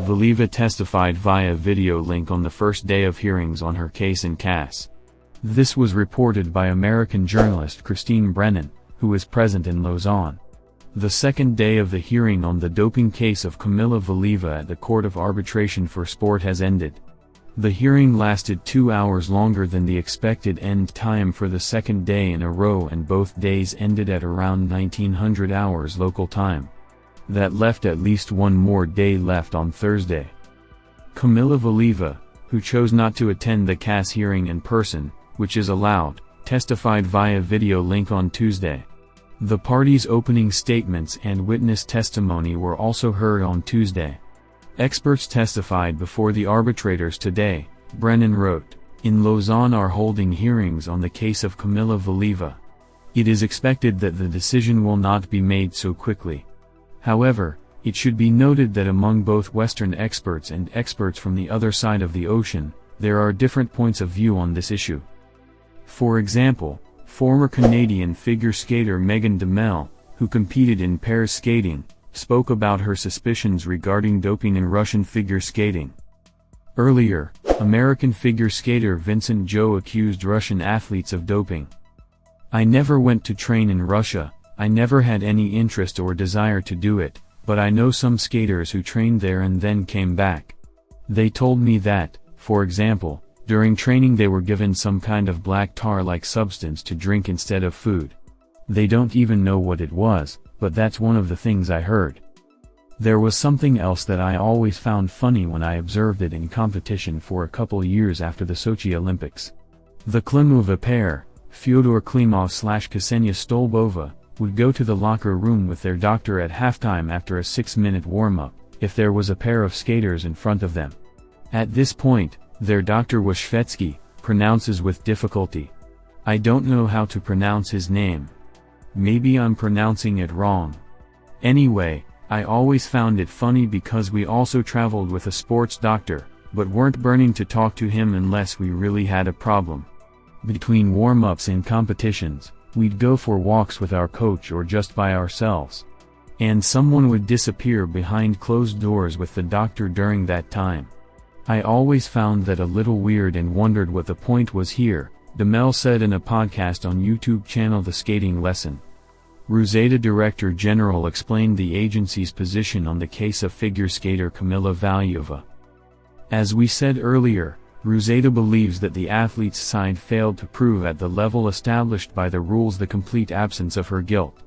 Valieva testified via video link on the first day of hearings on her case in CAS. This was reported by American journalist Christine Brennan, who was present in Lausanne. The second day of the hearing on the doping case of Kamila Valieva at the Court of Arbitration for Sport has ended. The hearing lasted 2 hours longer than the expected end time for the second day in a row, and both days ended at around 1900 hours local time. That left at least one more day left on Thursday. Kamila Valieva, who chose not to attend the CAS hearing in person, which is allowed, testified via video link on Tuesday. The parties' opening statements and witness testimony were also heard on Tuesday. Experts testified before the arbitrators today, Brennan wrote. In Lausanne are holding hearings on the case of Kamila Valieva. It is expected that the decision will not be made so quickly. However, it should be noted that among both Western experts and experts from the other side of the ocean, there are different points of view on this issue. For example, former Canadian figure skater Megan Duhamel, who competed in pairs skating, spoke about her suspicions regarding doping in Russian figure skating. Earlier, American figure skater Vincent Zhou accused Russian athletes of doping. "I never went to train in Russia, I never had any interest or desire to do it, but I know some skaters who trained there and then came back. They told me that, for example, during training they were given some kind of black tar-like substance to drink instead of food. They don't even know what it was, but that's one of the things I heard." There was something else that I always found funny when I observed it in competition for a couple years after the Sochi Olympics. The Klimova pair, Fyodor Klimov/Ksenia Stolbova, would go to the locker room with their doctor at halftime after a 6-minute warm-up, if there was a pair of skaters in front of them. At this point, their doctor was Shvetsky, pronounces with difficulty. I don't know how to pronounce his name. Maybe I'm pronouncing it wrong. Anyway, I always found it funny because we also traveled with a sports doctor, but weren't burning to talk to him unless we really had a problem. Between warm-ups and competitions, we'd go for walks with our coach or just by ourselves. And someone would disappear behind closed doors with the doctor during that time. I always found that a little weird and wondered what the point was here, Duhamel said in a podcast on YouTube channel The Skating Lesson. RUSADA Director General explained the agency's position on the case of figure skater Kamila Valieva. As we said earlier, RUSADA believes that the athlete's side failed to prove at the level established by the rules the complete absence of her guilt.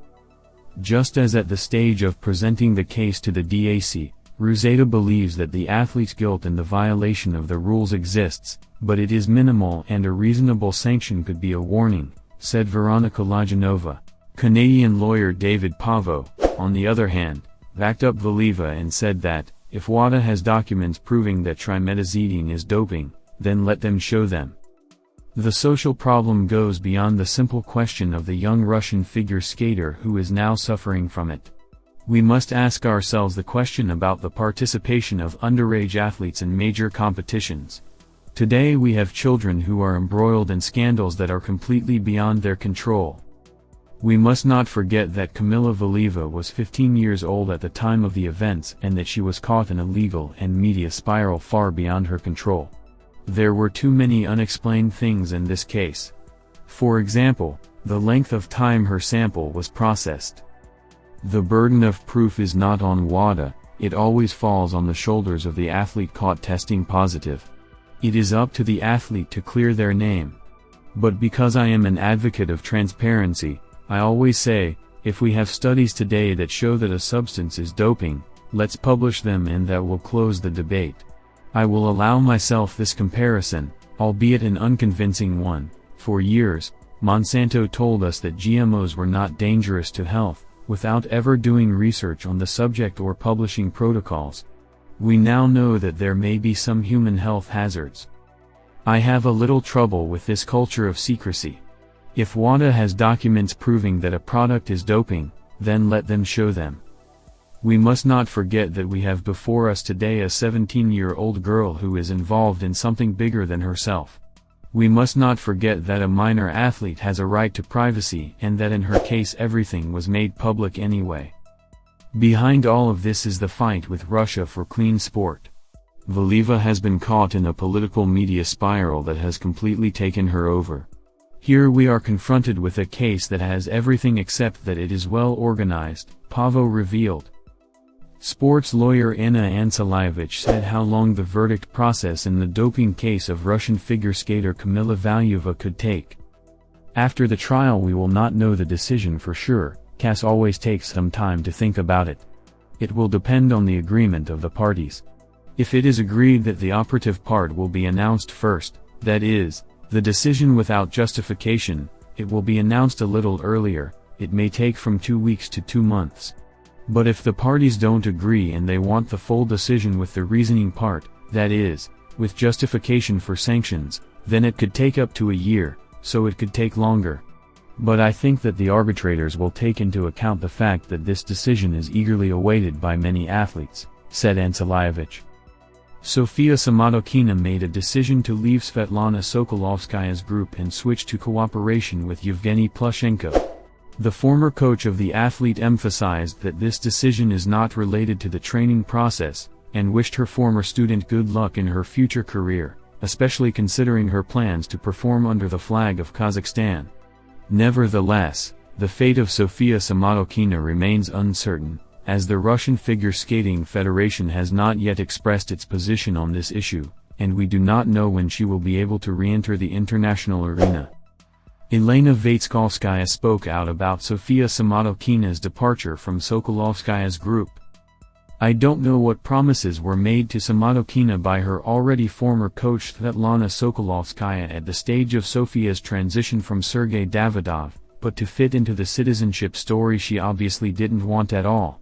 Just as at the stage of presenting the case to the DAC, RUSADA believes that the athlete's guilt in the violation of the rules exists, but it is minimal and a reasonable sanction could be a warning, said Veronika Lajanova. Canadian lawyer David Pavo, on the other hand, backed up Valieva and said that, if WADA has documents proving that trimetazidine is doping, then let them show them. The social problem goes beyond the simple question of the young Russian figure skater who is now suffering from it. We must ask ourselves the question about the participation of underage athletes in major competitions. Today we have children who are embroiled in scandals that are completely beyond their control. We must not forget that Kamila Valieva was 15 years old at the time of the events and that she was caught in a legal and media spiral far beyond her control. There were too many unexplained things in this case. For example, the length of time her sample was processed. The burden of proof is not on WADA, it always falls on the shoulders of the athlete caught testing positive. It is up to the athlete to clear their name. But because I am an advocate of transparency, I always say, if we have studies today that show that a substance is doping, let's publish them and that will close the debate. I will allow myself this comparison, albeit an unconvincing one. For years, Monsanto told us that GMOs were not dangerous to health, without ever doing research on the subject or publishing protocols. We now know that there may be some human health hazards. I have a little trouble with this culture of secrecy. If WADA has documents proving that a product is doping, then let them show them. We must not forget that we have before us today a 17-year-old girl who is involved in something bigger than herself. We must not forget that a minor athlete has a right to privacy and that in her case everything was made public anyway. Behind all of this is the fight with Russia for clean sport. Valieva has been caught in a political media spiral that has completely taken her over. Here we are confronted with a case that has everything except that it is well organized, Pavo revealed. Sports lawyer Anna Alekseyevna said how long the verdict process in the doping case of Russian figure skater Kamila Valieva could take. After the trial we will not know the decision for sure. CAS always takes some time to think about it. It will depend on the agreement of the parties. If it is agreed that the operative part will be announced first, that is, the decision without justification, it will be announced a little earlier. It may take from 2 weeks to 2 months. But if the parties don't agree and they want the full decision with the reasoning part, that is, with justification for sanctions, then it could take up to a year, so it could take longer. But I think that the arbitrators will take into account the fact that this decision is eagerly awaited by many athletes, said Alekseyevna. Sofia Samotkina made a decision to leave Svetlana Sokolovskaya's group and switch to cooperation with Yevgeny Plushenko. The former coach of the athlete emphasized that this decision is not related to the training process, and wished her former student good luck in her future career, especially considering her plans to perform under the flag of Kazakhstan. Nevertheless, the fate of Sofia Samotkina remains uncertain, as the Russian Figure Skating Federation has not yet expressed its position on this issue, and we do not know when she will be able to re-enter the international arena. Elena Valieva spoke out about Sofia Samotkina's departure from Sokolovskaya's group. I don't know what promises were made to Samotkina by her already former coach Svetlana Sokolovskaya at the stage of Sofia's transition from Sergei Davidov, but to fit into the citizenship story she obviously didn't want at all.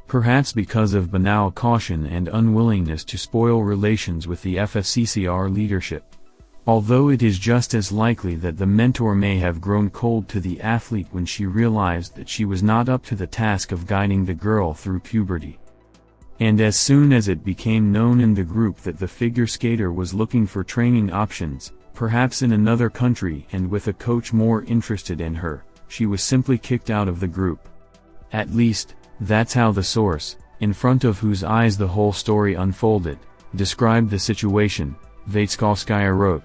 Perhaps because of banal caution and unwillingness to spoil relations with the FFCCR leadership. Although it is just as likely that the mentor may have grown cold to the athlete when she realized that she was not up to the task of guiding the girl through puberty. And as soon as it became known in the group that the figure skater was looking for training options, perhaps in another country and with a coach more interested in her, she was simply kicked out of the group. At least, that's how the source, in front of whose eyes the whole story unfolded, described the situation, Valievas wrote.